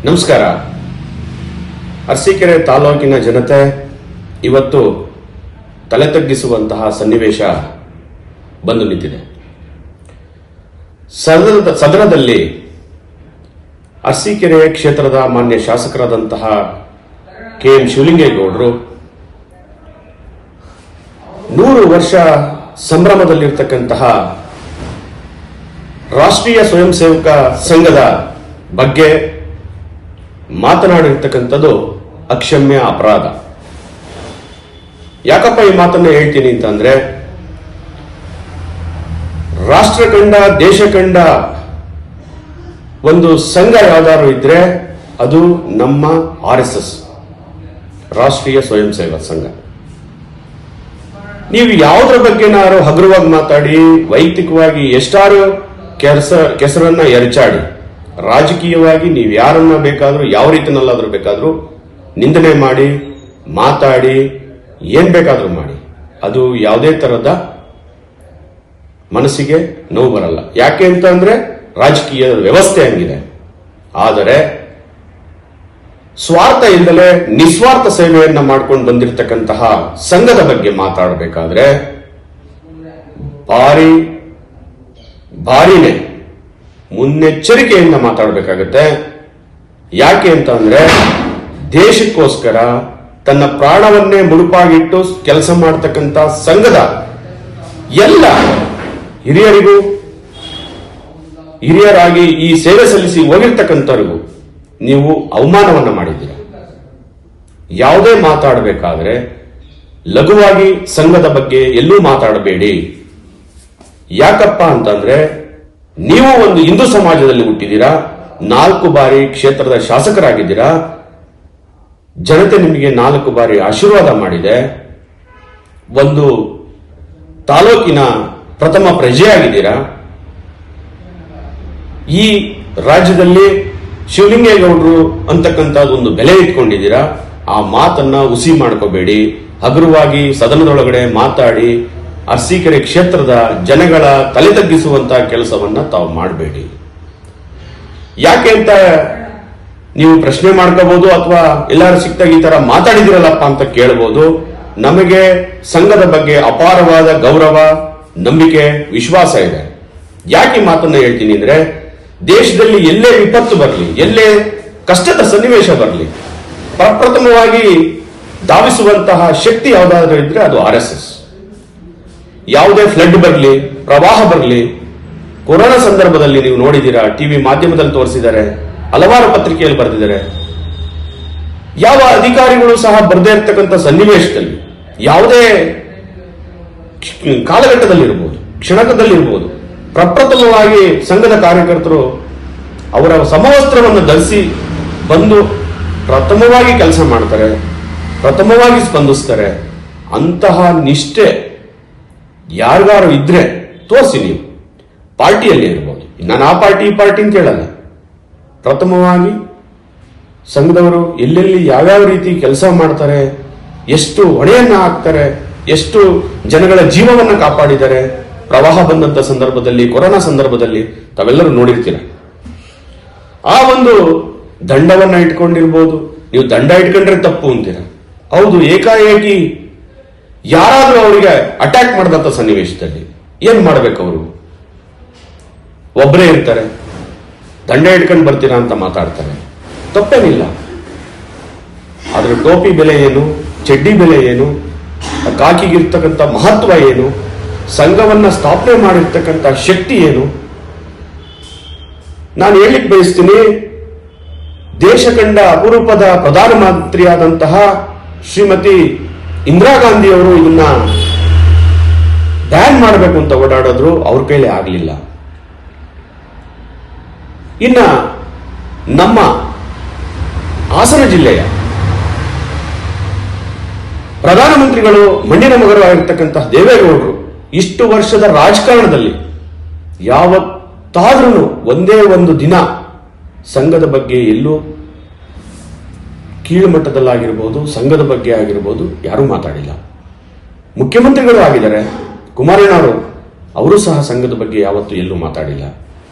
ನಮಸ್ಕಾರ. ಅರಸೀಕೆರೆ ತಾಲೂಕಿನ ಜನತೆ ಇವತ್ತು ತಲೆ ತಗ್ಗಿಸುವಂತಹ ಸನ್ನಿವೇಶ ಬಂದು ನಿಂತಿದೆ. ಸದನದಲ್ಲಿ ಅರಸೀಕೆರೆ ಕ್ಷೇತ್ರದ ಮಾನ್ಯ ಶಾಸಕರಾದಂತಹ KM ಶಿವಲಿಂಗೇಗೌಡರು 100 ವರ್ಷ ಸಂಭ್ರಮದಲ್ಲಿರ್ತಕ್ಕಂತಹ ರಾಷ್ಟ್ರೀಯ ಸ್ವಯಂ ಸೇವಕ ಸಂಘದ ಬಗ್ಗೆ ಮಾತನಾಡಿರ್ತಕ್ಕಂಥದ್ದು ಅಕ್ಷಮ್ಯ ಅಪರಾಧ. ಯಾಕಪ್ಪ ಈ ಮಾತನ್ನ ಹೇಳ್ತೀನಿ ಅಂತಂದ್ರೆ, ರಾಷ್ಟ್ರ ಕಂಡ ದೇಶ ಕಂಡ ಒಂದು ಸಂಘ ಯಾವ್ದಾದ್ರು ಇದ್ರೆ ಅದು ನಮ್ಮ RSS, ರಾಷ್ಟ್ರೀಯ ಸ್ವಯಂ ಸೇವಕ ಸಂಘ. ನೀವು ಯಾವುದ್ರ ಬಗ್ಗೆನಾರು ಹಗುರವಾಗಿ ಮಾತಾಡಿ, ವೈಯಕ್ತಿಕವಾಗಿ ಎಷ್ಟಾರು ಕೆಸರನ್ನ ಎರಚಾಡಿ, ರಾಜಕೀಯವಾಗಿ ನೀವು ಯಾರನ್ನ ಬೇಕಾದ್ರೂ ಯಾವ ರೀತಿನಲ್ಲಾದ್ರೂ ಬೇಕಾದ್ರೂ ನಿಂದನೆ ಮಾಡಿ, ಮಾತಾಡಿ, ಏನ್ ಬೇಕಾದ್ರೂ ಮಾಡಿ, ಅದು ಯಾವುದೇ ತರದ ಮನಸ್ಸಿಗೆ ನೋವು ಬರಲ್ಲ. ಯಾಕೆ ಅಂತ ಅಂದ್ರೆ ರಾಜಕೀಯ ವ್ಯವಸ್ಥೆ ಹಂಗಿದೆ. ಆದರೆ ಸ್ವಾರ್ಥ ಇಲ್ಲದೆ ನಿಸ್ವಾರ್ಥ ಸೇವೆಯನ್ನ ಮಾಡ್ಕೊಂಡು ಬಂದಿರತಕ್ಕಂತಹ ಸಂಘದ ಬಗ್ಗೆ ಮಾತಾಡಬೇಕಾದ್ರೆ ಭಾರಿನೇ ಮುನ್ನೆಚ್ಚರಿಕೆಯಿಂದ ಮಾತಾಡಬೇಕಾಗತ್ತೆ. ಯಾಕೆ ಅಂತ ಅಂದ್ರೆ, ದೇಶಕ್ಕೋಸ್ಕರ ತನ್ನ ಪ್ರಾಣವನ್ನೇ ಮುಡುಪಾಗಿಟ್ಟು ಕೆಲಸ ಮಾಡತಕ್ಕಂಥ ಸಂಘದ ಎಲ್ಲ ಹಿರಿಯರಾಗಿ ಈ ಸೇವೆ ಸಲ್ಲಿಸಿ ಹೋಗಿರ್ತಕ್ಕಂಥವ್ರಿಗೂ ನೀವು ಅವಮಾನವನ್ನ ಮಾಡಿದ್ದೀರ. ಯಾವುದೇ ಮಾತಾಡಬೇಕಾದ್ರೆ ಲಘುವಾಗಿ ಸಂಘದ ಬಗ್ಗೆ ಎಲ್ಲೂ ಮಾತಾಡಬೇಡಿ. ಯಾಕಪ್ಪ ಅಂತಂದ್ರೆ, ನೀವು ಒಂದು ಹಿಂದೂ ಸಮಾಜದಲ್ಲಿ ಹುಟ್ಟಿದ್ದೀರಾ, 4 ಬಾರಿ ಕ್ಷೇತ್ರದ ಶಾಸಕರಾಗಿದ್ದೀರಾ, ಜನತೆ ನಿಮಗೆ 4 ಬಾರಿ ಆಶೀರ್ವಾದ ಮಾಡಿದೆ, ಒಂದು ತಾಲೂಕಿನ ಪ್ರಥಮ ಪ್ರಜೆಯಾಗಿದ್ದೀರಾ. ಈ ರಾಜ್ಯದಲ್ಲಿ ಶಿವಲಿಂಗೇಗೌಡರು ಅಂತಕ್ಕಂಥದ್ದು ಒಂದು ಬೆಲೆ ಇಟ್ಕೊಂಡಿದ್ದೀರಾ. ಆ ಮಾತನ್ನ ಹುಸಿ ಮಾಡ್ಕೋಬೇಡಿ. ಹಗುರವಾಗಿ ಸದನದೊಳಗಡೆ ಮಾತಾಡಿ ಅರಸೀಕೆರೆ ಕ್ಷೇತ್ರದ ಜನಗಳ ತಲೆ ತಗ್ಗಿಸುವಂತಹ ಕೆಲಸವನ್ನ ತಾವು ಮಾಡಬೇಡಿ. ಯಾಕೆ ಅಂತ ನೀವು ಪ್ರಶ್ನೆ ಮಾಡ್ಕೋಬಹುದು, ಅಥವಾ ಎಲ್ಲರೂ ಸಿಕ್ತಾಗ ಈ ತರ ಮಾತಾಡಿದಿರಲ್ಲಪ್ಪ ಅಂತ ಕೇಳಬಹುದು. ನಮಗೆ ಸಂಘದ ಬಗ್ಗೆ ಅಪಾರವಾದ ಗೌರವ, ನಂಬಿಕೆ, ವಿಶ್ವಾಸ ಇದೆ. ಯಾಕೆ ಮಾತನ್ನ ಹೇಳ್ತೀನಿ ಅಂದ್ರೆ, ದೇಶದಲ್ಲಿ ಎಲ್ಲೇ ವಿಪತ್ತು ಬರಲಿ, ಎಲ್ಲೇ ಕಷ್ಟದ ಸನ್ನಿವೇಶ ಬರಲಿ, ಪ್ರಪ್ರಥಮವಾಗಿ ಧಾವಿಸುವಂತಹ ಶಕ್ತಿ ಯಾವುದಾದ್ರೂ ಇದ್ರೆ ಅದು RSS. ಯಾವುದೇ ಫ್ಲಡ್ ಬರಲಿ, ಪ್ರವಾಹ ಬರಲಿ, ಕೊರೋನಾ ಸಂದರ್ಭದಲ್ಲಿ ನೀವು ನೋಡಿದ್ದೀರಾ, ಟಿವಿ ಮಾಧ್ಯಮದಲ್ಲಿ ತೋರಿಸಿದ್ದಾರೆ, ಹಲವಾರು ಪತ್ರಿಕೆಯಲ್ಲಿ ಬರೆದಿದ್ದಾರೆ. ಯಾವ ಅಧಿಕಾರಿಗಳು ಸಹ ಬರದೇ ಇರತಕ್ಕಂಥ ಸನ್ನಿವೇಶದಲ್ಲಿ, ಯಾವುದೇ ಕಾಲಘಟ್ಟದಲ್ಲಿರ್ಬೋದು, ಕ್ಷಣಕದಲ್ಲಿರ್ಬೋದು, ಪ್ರಪ್ರಥಮವಾಗಿ ಸಂಘದ ಕಾರ್ಯಕರ್ತರು ಅವರ ಸಮವಸ್ತ್ರವನ್ನು ಧರಿಸಿ ಬಂದು ಪ್ರಥಮವಾಗಿ ಕೆಲಸ ಮಾಡ್ತಾರೆ, ಪ್ರಥಮವಾಗಿ ಸ್ಪಂದಿಸ್ತಾರೆ. ಅಂತಹ ನಿಷ್ಠೆ ಯಾರಿಗಾರು ಇದ್ರೆ ತೋರಿಸಿ. ನೀವು ಪಾರ್ಟಿಯಲ್ಲಿ ಇರ್ಬೋದು, ನಾನು ಆ ಪಾರ್ಟಿ ಈ ಪಾರ್ಟಿ ಅಂತ ಹೇಳಲ್ಲ. ಪ್ರಥಮವಾಗಿ ಸಂಘದವರು ಎಲ್ಲೆಲ್ಲಿ ಯಾವ್ಯಾವ ರೀತಿ ಕೆಲಸ ಮಾಡ್ತಾರೆ, ಎಷ್ಟು ಹೊಣೆಯನ್ನ ಹಾಕ್ತಾರೆ, ಎಷ್ಟು ಜನಗಳ ಜೀವವನ್ನ ಕಾಪಾಡಿದ್ದಾರೆ. ಪ್ರವಾಹ ಬಂದಂತ ಸಂದರ್ಭದಲ್ಲಿ, ಕೊರೋನಾ ಸಂದರ್ಭದಲ್ಲಿ ತಾವೆಲ್ಲರೂ ನೋಡಿರ್ತೀರ. ಆ ಒಂದು ದಂಡವನ್ನ ಇಟ್ಕೊಂಡಿರ್ಬೋದು. ನೀವು ದಂಡ ಇಟ್ಕೊಂಡ್ರೆ ತಪ್ಪು ಅಂತೀರ. ಹೌದು, ಏಕಾಏಕಿ ಯಾರಾದ್ರೂ ಅವರಿಗೆ ಅಟ್ಯಾಕ್ ಮಾಡಿದಂತ ಸನ್ನಿವೇಶದಲ್ಲಿ ಏನ್ ಮಾಡ್ಬೇಕು? ಅವರು ಒಬ್ಬರೇ ಇರ್ತಾರೆ, ದಂಡ ಇಟ್ಕೊಂಡು ಬರ್ತೀರಾ ಅಂತ ಮಾತಾಡ್ತಾರೆ, ತಪ್ಪೇನಿಲ್ಲ. ಆದ್ರೆ ಟೋಪಿ ಬೆಲೆ ಏನು, ಚಡ್ಡಿ ಬೆಲೆ ಏನು, ಕಾಕಿಗಿರ್ತಕ್ಕಂಥ ಮಹತ್ವ ಏನು, ಸಂಘವನ್ನ ಸ್ಥಾಪನೆ ಮಾಡಿರ್ತಕ್ಕಂಥ ಶಕ್ತಿ ಏನು? ನಾನು ಹೇಳಿಕ್ ಬಯಸ್ತೀನಿ, ದೇಶ ಕಂಡ ಅಪರೂಪದ ಪ್ರಧಾನಮಂತ್ರಿಯಾದಂತಹ ಶ್ರೀಮತಿ ಇಂದಿರಾ ಗಾಂಧಿ ಅವರು ಇದನ್ನ ಬ್ಯಾನ್ ಮಾಡಬೇಕು ಅಂತ ಓಡಾಡಿದ್ರು, ಅವ್ರ ಕೈಲಿ ಆಗಲಿಲ್ಲ. ಇನ್ನ ನಮ್ಮ ಹಾಸನ ಜಿಲ್ಲೆಯ ಪ್ರಧಾನಮಂತ್ರಿಗಳು ಮಣ್ಣಿನ ಮಗರು ಆಗಿರ್ತಕ್ಕಂತಹ ದೇವೇಗೌಡರು ಇಷ್ಟು ವರ್ಷದ ರಾಜಕಾರಣದಲ್ಲಿ ಯಾವತ್ತಾದ್ರೂ ಒಂದೇ ಒಂದು ದಿನ ಸಂಘದ ಬಗ್ಗೆ ಎಲ್ಲೂ ಕೀಳು ಮಟ್ಟದಲ್ಲಾಗಿರ್ಬೋದು, ಸಂಘದ ಬಗ್ಗೆ ಆಗಿರ್ಬೋದು ಯಾರೂ ಮಾತಾಡಿಲ್ಲ. ಮುಖ್ಯಮಂತ್ರಿಗಳು ಆಗಿದ್ದಾರೆ ಕುಮಾರಣ್ಣವರು, ಅವರು ಸಹ ಸಂಘದ ಬಗ್ಗೆ ಯಾವತ್ತೂ ಎಲ್ಲೂ ಮಾತಾಡಿಲ್ಲ.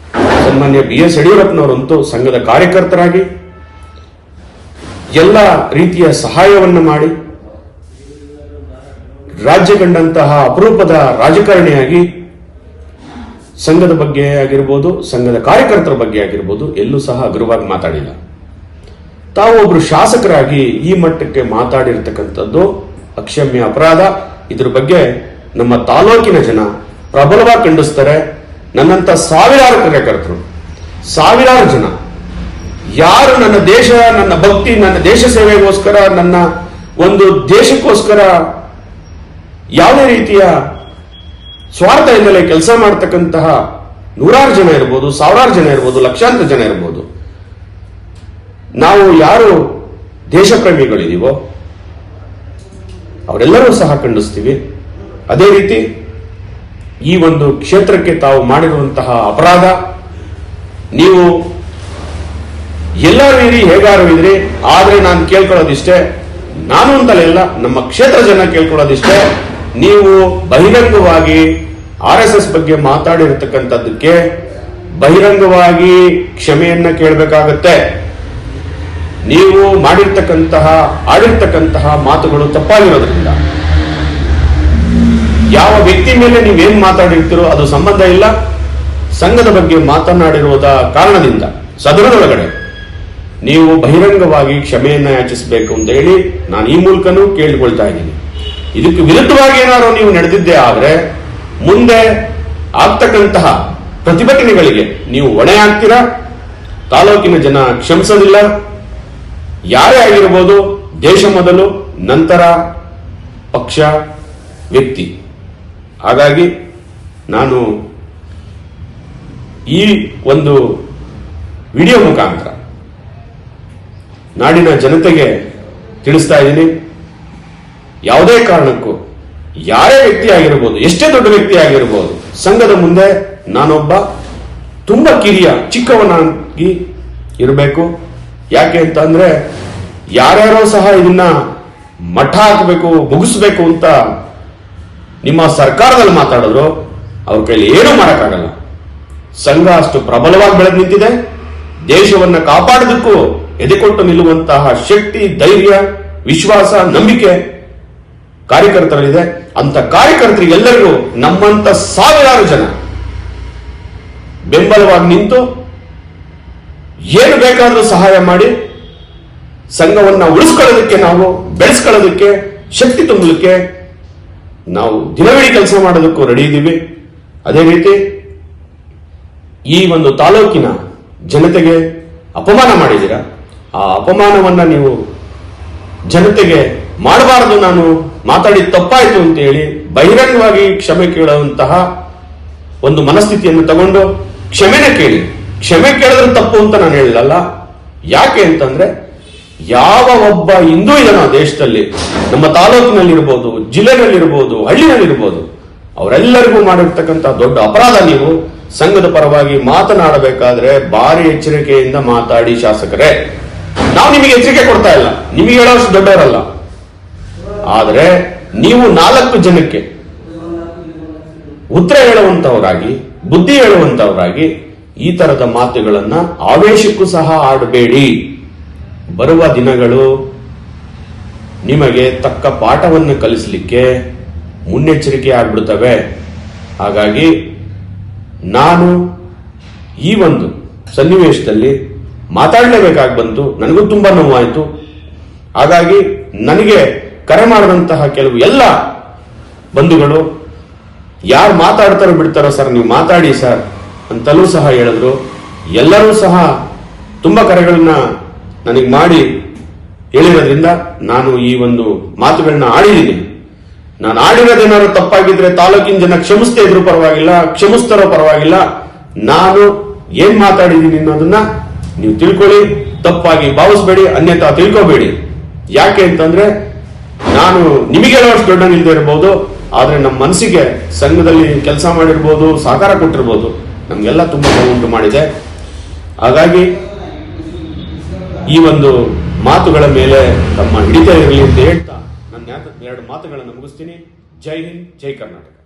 ಸನ್ಮಾನ್ಯ BS ಯಡಿಯೂರಪ್ಪನವರಂತೂ ಸಂಘದ ಕಾರ್ಯಕರ್ತರಾಗಿ ಎಲ್ಲ ರೀತಿಯ ಸಹಾಯವನ್ನು ಮಾಡಿ ರಾಜ್ಯ ಕಂಡಂತಹ ಅಪರೂಪದ ರಾಜಕಾರಣಿಯಾಗಿ ಸಂಘದ ಬಗ್ಗೆ ಆಗಿರ್ಬೋದು, ಸಂಘದ ಕಾರ್ಯಕರ್ತರ ಬಗ್ಗೆ ಆಗಿರ್ಬೋದು, ಎಲ್ಲೂ ಸಹ ಹಗುರವಾಗಿ ಮಾತಾಡಿಲ್ಲ. ತಾವು ಒಬ್ರು ಶಾಸಕರಾಗಿ ಈ ಮಟ್ಟಕ್ಕೆ ಮಾತಾಡಿರ್ತಕ್ಕಂಥದ್ದು ಅಕ್ಷಮ್ಯ ಅಪರಾಧ. ಇದ್ರ ಬಗ್ಗೆ ನಮ್ಮ ತಾಲೂಕಿನ ಜನ ಪ್ರಬಲವಾಗಿ ಖಂಡಿಸ್ತಾರೆ. ನನ್ನಂತ ಸಾವಿರಾರು ಕಾರ್ಯಕರ್ತರು, ಸಾವಿರಾರು ಜನ ಯಾರು ನನ್ನ ದೇಶ, ನನ್ನ ಭಕ್ತಿ, ನನ್ನ ದೇಶ ಸೇವೆಗೋಸ್ಕರ, ನನ್ನ ಒಂದು ದೇಶಕ್ಕೋಸ್ಕರ ಯಾವುದೇ ರೀತಿಯ ಸ್ವಾರ್ಥ ಇಲ್ಲದೆ ಕೆಲಸ ಮಾಡತಕ್ಕಂತಹ ನೂರಾರು ಜನ ಇರ್ಬೋದು, ಸಾವಿರಾರು ಜನ ಇರ್ಬೋದು, ಲಕ್ಷಾಂತರ ಜನ ಇರ್ಬೋದು, ನಾವು ಯಾರು ದೇಶಪ್ರೇಮಿಗಳಿದೀವೋ ಅವರೆಲ್ಲರೂ ಸಹ ಖಂಡಿಸ್ತೀವಿ. ಅದೇ ರೀತಿ ಈ ಒಂದು ಕ್ಷೇತ್ರಕ್ಕೆ ತಾವು ಮಾಡಿರುವಂತಹ ಅಪರಾಧ, ನೀವು ಎಲ್ಲರೂ ಇರಿ, ಹೇಗಾರು ಇದ್ರಿ, ಆದ್ರೆ ನಾನು ಕೇಳ್ಕೊಳ್ಳೋದಿಷ್ಟೇ, ನಾನು ಅಂತಲ್ಲ, ನಮ್ಮ ಕ್ಷೇತ್ರ ಜನ ಕೇಳ್ಕೊಳ್ಳೋದಿಷ್ಟೇ, ನೀವು ಬಹಿರಂಗವಾಗಿ RSS ಬಗ್ಗೆ ಮಾತಾಡಿರ್ತಕ್ಕಂಥದ್ದಕ್ಕೆ ಬಹಿರಂಗವಾಗಿ ಕ್ಷಮೆಯನ್ನ ಕೇಳಬೇಕಾಗತ್ತೆ. ನೀವು ಆಡಿರ್ತಕ್ಕಂತಹ ಮಾತುಗಳು ತಪ್ಪಾಗಿರೋದ್ರಿಂದ ಯಾವ ವ್ಯಕ್ತಿ ಮೇಲೆ ನೀವೇನ್ ಮಾತಾಡಿರ್ತೀರೋ ಅದು ಸಂಬಂಧ ಇಲ್ಲ. ಸಂಘದ ಬಗ್ಗೆ ಮಾತನಾಡಿರುವುದ ಕಾರಣದಿಂದ ಸದನದೊಳಗಡೆ ನೀವು ಬಹಿರಂಗವಾಗಿ ಕ್ಷಮೆಯನ್ನ ಯಾಚಿಸಬೇಕು ಅಂತ ಹೇಳಿ ನಾನು ಈ ಮೂಲಕನೂ ಕೇಳಿಕೊಳ್ತಾ ಇದ್ದೀನಿ. ಇದಕ್ಕೆ ವಿರುದ್ಧವಾಗಿ ಏನಾದ್ರು ನೀವು ನಡೆದಿದ್ದೇ ಆದ್ರೆ ಮುಂದೆ ಆಗ್ತಕ್ಕಂತಹ ಪ್ರತಿಭಟನೆಗಳಿಗೆ ನೀವು ಹೊಣೆ ಆಗ್ತೀರಾ. ತಾಲೂಕಿನ ಜನ ಕ್ಷಮಿಸೋದಿಲ್ಲ. ಯಾರೇ ಆಗಿರ್ಬೋದು, ದೇಶ ಮೊದಲು, ನಂತರ ಪಕ್ಷ, ವ್ಯಕ್ತಿ. ಹಾಗಾಗಿ ನಾನು ಈ ಒಂದು ವಿಡಿಯೋ ಮುಖಾಂತರ ನಾಡಿನ ಜನತೆಗೆ ತಿಳಿಸ್ತಾ ಇದ್ದೀನಿ, ಯಾವುದೇ ಕಾರಣಕ್ಕೂ ಯಾರೇ ವ್ಯಕ್ತಿ ಆಗಿರ್ಬೋದು, ಎಷ್ಟೇ ದೊಡ್ಡ ವ್ಯಕ್ತಿ ಆಗಿರ್ಬೋದು, ಸಂಘದ ಮುಂದೆ ನಾನೊಬ್ಬ ತುಂಬಾ ಕಿರಿಯ, ಚಿಕ್ಕವನಾಗಿ ಇರಬೇಕು. ಯಾಕೆ ಅಂತ ಅಂದ್ರೆ ಯಾರ್ಯಾರೋ ಸಹ ಇದನ್ನ ಮಠ ಹಾಕಬೇಕು, ಮುಗಿಸ್ಬೇಕು ಅಂತ ನಿಮ್ಮ ಸರ್ಕಾರದಲ್ಲಿ ಮಾತಾಡಿದ್ರು ಅವ್ರ ಕೈಲಿ ಏನೂ ಮಾಡಕ್ಕಾಗಲ್ಲ. ಸಂಘ ಅಷ್ಟು ಪ್ರಬಲವಾಗಿ ಬೆಳೆದು ನಿಂತಿದೆ. ದೇಶವನ್ನ ಕಾಪಾಡೋದಕ್ಕೂ ಎದೆಕೊಟ್ಟು ನಿಲ್ಲುವಂತಹ ಶಕ್ತಿ, ಧೈರ್ಯ, ವಿಶ್ವಾಸ, ನಂಬಿಕೆ ಕಾರ್ಯಕರ್ತರಲ್ಲಿದೆ. ಅಂತ ಕಾರ್ಯಕರ್ತರಿಗೆಲ್ಲರಿಗೂ ನಮ್ಮಂತ ಸಾವಿರಾರು ಜನ ಬೆಂಬಲವಾಗಿ ನಿಂತು ಏನು ಬೇಕಾದರೂ ಸಹಾಯ ಮಾಡಿ ಸಂಘವನ್ನ ಉಳಿಸ್ಕೊಳ್ಳೋದಕ್ಕೆ, ನಾವು ಬೆಳೆಸ್ಕೊಳ್ಳೋದಕ್ಕೆ, ಶಕ್ತಿ ತುಂಬಲಿಕ್ಕೆ ನಾವು ದಿನವಿಡೀ ಕೆಲಸ ಮಾಡೋದಕ್ಕೂ ರೆಡಿ ಇದ್ದೀವಿ. ಅದೇ ರೀತಿ ಈ ಒಂದು ತಾಲೂಕಿನ ಜನತೆಗೆ ಅಪಮಾನ ಮಾಡಿದ್ದೀರಾ, ಆ ಅಪಮಾನವನ್ನ ನೀವು ಜನತೆಗೆ ಮಾಡಬಾರದು, ನಾನು ಮಾತಾಡಿದ ತಪ್ಪಾಯ್ತು ಅಂತ ಹೇಳಿ ಬಹಿರಂಗವಾಗಿ ಕ್ಷಮೆ ಕೇಳುವಂತಹ ಒಂದು ಮನಸ್ಥಿತಿಯನ್ನು ತಗೊಂಡು ಕ್ಷಮೆನೇ ಕೇಳಿ. ಕ್ಷಮೆ ಕೇಳಿದ್ರೆ ತಪ್ಪು ಅಂತ ನಾನು ಹೇಳಲ್ಲ. ಯಾಕೆ ಅಂತಂದ್ರೆ ಯಾವ ಒಬ್ಬ ಹಿಂದೂ ಇದನ್ನ ದೇಶದಲ್ಲಿ, ನಮ್ಮ ತಾಲೂಕಿನಲ್ಲಿರ್ಬೋದು, ಜಿಲ್ಲೆನಲ್ಲಿರ್ಬೋದು, ಹಳ್ಳಿನಲ್ಲಿರ್ಬೋದು, ಅವರೆಲ್ಲರಿಗೂ ಮಾಡಿರ್ತಕ್ಕಂಥ ದೊಡ್ಡ ಅಪರಾಧ. ನೀವು ಸಂಘದ ಪರವಾಗಿ ಮಾತನಾಡಬೇಕಾದ್ರೆ ಭಾರಿ ಎಚ್ಚರಿಕೆಯಿಂದ ಮಾತಾಡಿ ಶಾಸಕರೇ. ನಾವು ನಿಮಗೆ ಎಚ್ಚರಿಕೆ ಕೊಡ್ತಾ ಇಲ್ಲ, ನಿಮಗೆ ಹೇಳೋಷ್ಟು ದೊಡ್ಡವರಲ್ಲ. ಆದರೆ ನೀವು 4 ಜನಕ್ಕೆ ಉತ್ತರ ಹೇಳುವಂತವರಾಗಿ, ಬುದ್ಧಿ ಹೇಳುವಂತವರಾಗಿ ಈ ತರದ ಮಾತುಗಳನ್ನ ಆವೇಶಕ್ಕೂ ಸಹ ಆಡಬೇಡಿ. ಬರುವ ದಿನಗಳು ನಿಮಗೆ ತಕ್ಕ ಪಾಠವನ್ನು ಕಲಿಸಲಿಕ್ಕೆ ಮುನ್ನೆಚ್ಚರಿಕೆ ಆಗ್ಬಿಡ್ತವೆ. ಹಾಗಾಗಿ ನಾನು ಈ ಒಂದು ಸನ್ನಿವೇಶದಲ್ಲಿ ಮಾತಾಡಲೇಬೇಕಾಗಿ ಬಂತು. ನನಗೂ ತುಂಬಾ ನೋವಾಯಿತು. ಹಾಗಾಗಿ ನನಗೆ ಕರೆ ಮಾಡಿದಂತಹ ಕೆಲವು ಎಲ್ಲ ಬಂಧುಗಳು ಯಾರು ಮಾತಾಡ್ತಾರೋ ಬಿಡ್ತಾರೋ, ಸರ್ ನೀವು ಮಾತಾಡಿ ಸರ್ ಅಂತಲೂ ಸಹ ಹೇಳಿದ್ರು. ಎಲ್ಲರೂ ಸಹ ತುಂಬಾ ಕರೆಗಳನ್ನ ನನಗೆ ಮಾಡಿ ಹೇಳಿರೋದ್ರಿಂದ ನಾನು ಈ ಒಂದು ಮಾತುಗಳನ್ನ ಆಡಿದ್ದೀನಿ. ನಾನು ಆಡಿರೋದೇನಾದ್ರು ತಪ್ಪಾಗಿದ್ರೆ ತಾಲೂಕಿನ ಜನ ಕ್ಷಮಿಸ್ತಾ ಇದ್ರು ಪರವಾಗಿಲ್ಲ, ಕ್ಷಮಿಸ್ತಾರೋ ಪರವಾಗಿಲ್ಲ. ನಾನು ಏನ್ ಮಾತಾಡಿದ್ದೀನಿ ಅನ್ನೋದನ್ನ ನೀವು ತಿಳ್ಕೊಳ್ಳಿ, ತಪ್ಪಾಗಿ ಭಾವಿಸ್ಬೇಡಿ, ಅನ್ಯತಾ ತಿಳ್ಕೋಬೇಡಿ. ಯಾಕೆ ಅಂತಂದ್ರೆ ನಾನು ನಿಮಗೆ ಹೇಳೋಷ್ಟು ದೊಡ್ಡ ನಿಲ್ದೇ ಇರಬಹುದು, ಆದ್ರೆ ನಮ್ಮ ಮನಸ್ಸಿಗೆ ಸಂಘದಲ್ಲಿ ಕೆಲಸ ಮಾಡಿರ್ಬೋದು, ಸಹಕಾರ ಕೊಟ್ಟಿರ್ಬೋದು, ನಮ್ಗೆಲ್ಲ ತುಂಬಾ ನೋವುಂಟು ಮಾಡಿದೆ. ಹಾಗಾಗಿ ಈ ಒಂದು ಮಾತುಗಳ ಮೇಲೆ ತಮ್ಮ ಹಿಡಿತ ಇರಲಿ ಅಂತ ಹೇಳ್ತಾ ನನ್ನ 2 ಮಾತುಗಳನ್ನು ಮುಗಿಸ್ತೀನಿ. ಜೈ ಹಿಂದ್, ಜೈ ಕರ್ನಾಟಕ.